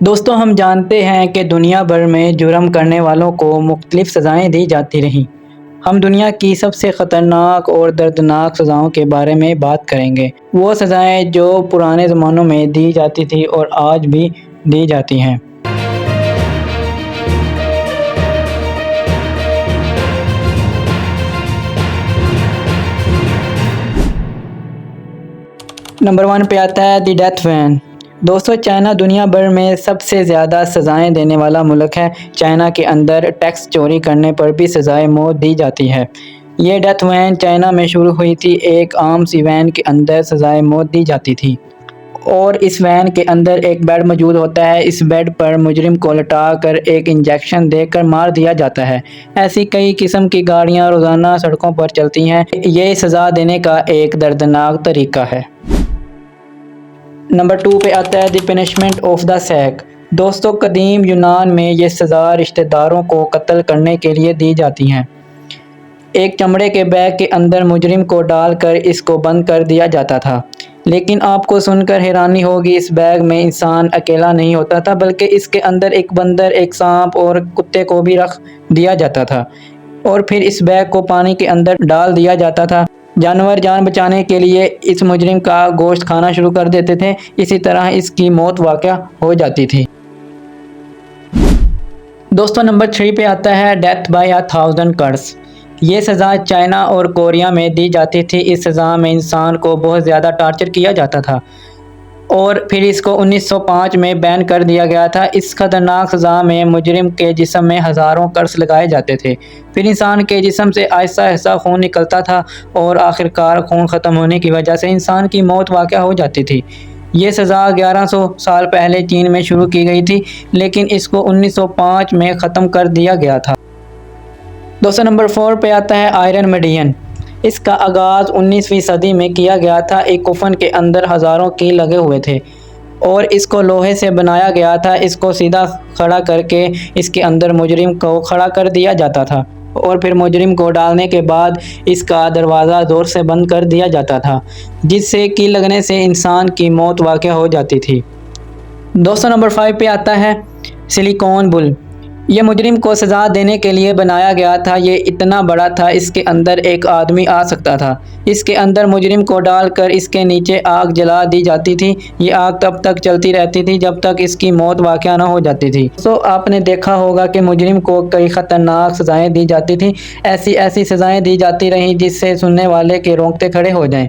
دوستو ہم جانتے ہیں کہ دنیا بھر میں جرم کرنے والوں کو مختلف سزائیں دی جاتی رہیں۔ ہم دنیا کی سب سے خطرناک اور دردناک سزاؤں کے بارے میں بات کریں گے۔ وہ سزائیں جو پرانے زمانوں میں دی جاتی تھی اور آج بھی دی جاتی ہیں۔ نمبر 1 پہ آتا ہے دی ڈیتھ پینلٹی۔ دوستو چائنا دنیا بھر میں سب سے زیادہ سزائیں دینے والا ملک ہے۔ چائنا کے اندر ٹیکس چوری کرنے پر بھی سزائے موت دی جاتی ہے۔ یہ ڈیتھ وین چائنا میں شروع ہوئی تھی۔ ایک عام سی وین کے اندر سزائے موت دی جاتی تھی اور اس وین کے اندر ایک بیڈ موجود ہوتا ہے۔ اس بیڈ پر مجرم کو لٹا کر ایک انجیکشن دے کر مار دیا جاتا ہے۔ ایسی کئی قسم کی گاڑیاں روزانہ سڑکوں پر چلتی ہیں۔ یہ سزا دینے کا ایک دردناک طریقہ ہے۔ نمبر 2 پہ آتا ہے دی پنشمنٹ آف دا سیک۔ دوستو قدیم یونان میں یہ سزا رشتہ داروں کو قتل کرنے کے لیے دی جاتی ہیں۔ ایک چمڑے کے بیگ کے اندر مجرم کو ڈال کر اس کو بند کر دیا جاتا تھا۔ لیکن آپ کو سن کر حیرانی ہوگی، اس بیگ میں انسان اکیلا نہیں ہوتا تھا بلکہ اس کے اندر ایک بندر، ایک سانپ اور کتے کو بھی رکھ دیا جاتا تھا اور پھر اس بیگ کو پانی کے اندر ڈال دیا جاتا تھا۔ جانور جان بچانے کے لیے اس مجرم کا گوشت کھانا شروع کر دیتے تھے۔ اسی طرح اس کی موت واقع ہو جاتی تھی۔ دوستو نمبر 3 پہ آتا ہے ڈیتھ بائی 1000 کٹس۔ یہ سزا چائنا اور کوریا میں دی جاتی تھی۔ اس سزا میں انسان کو بہت زیادہ ٹارچر کیا جاتا تھا اور پھر اس کو 1905 میں بین کر دیا گیا تھا۔ اس خطرناک سزا میں مجرم کے جسم میں ہزاروں کٹس لگائے جاتے تھے۔ پھر انسان کے جسم سے آہستہ آہستہ خون نکلتا تھا اور آخرکار خون ختم ہونے کی وجہ سے انسان کی موت واقع ہو جاتی تھی۔ یہ سزا 1100 سال پہلے چین میں شروع کی گئی تھی لیکن اس کو 1905 میں ختم کر دیا گیا تھا۔ دوستو نمبر 4 پہ آتا ہے آئرن میڈین۔ اس کا آغاز 19ویں صدی میں کیا گیا تھا۔ ایک کفن کے اندر ہزاروں کیل لگے ہوئے تھے اور اس کو لوہے سے بنایا گیا تھا۔ اس کو سیدھا کھڑا کر کے اس کے اندر مجرم کو کھڑا کر دیا جاتا تھا اور پھر مجرم کو ڈالنے کے بعد اس کا دروازہ زور سے بند کر دیا جاتا تھا جس سے کیل لگنے سے انسان کی موت واقع ہو جاتی تھی۔ دوستو نمبر 5 پہ آتا ہے سلیکون بل۔ یہ مجرم کو سزا دینے کے لیے بنایا گیا تھا۔ یہ اتنا بڑا تھا، اس کے اندر ایک آدمی آ سکتا تھا۔ اس کے اندر مجرم کو ڈال کر اس کے نیچے آگ جلا دی جاتی تھی۔ یہ آگ تب تک چلتی رہتی تھی جب تک اس کی موت واقع نہ ہو جاتی تھی۔ تو آپ نے دیکھا ہوگا کہ مجرم کو کئی خطرناک سزائیں دی جاتی تھیں۔ ایسی سزائیں دی جاتی رہیں جس سے سننے والے کے رونگٹے کھڑے ہو جائیں۔